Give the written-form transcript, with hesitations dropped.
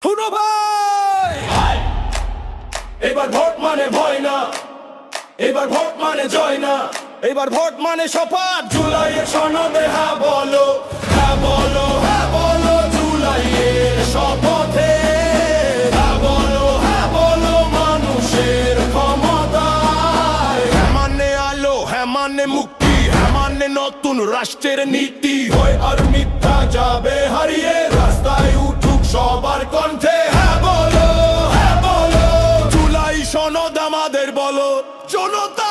শুনো ভাই, এবার ভোট মানে ভয় না, এবার ভোট মানে জয় না, এবার ভোট মানে শপথ। জুলাইয়ের সনদে হ্যাঁ বলো, হ্যাঁ বলো, হ্যাঁ বলো জুলাইয়ের শপথে। হ্যাঁ বলো, হ্যাঁ বলো মানুষের ক্ষমতায়। হ্যাঁ মানে আলো, হ্যাঁ মানে মুক্তি, হ্যাঁ মানে নতুন রাষ্ট্রের নীতি। হয় আর মিথ্যা যাবে হারিয়ে, রাস্তায় উঠুক সবার কণ্ঠে। হ্যাঁ বলো, হ্যাঁ বলো জুলাই সনদ আমাদের বলো, জনতা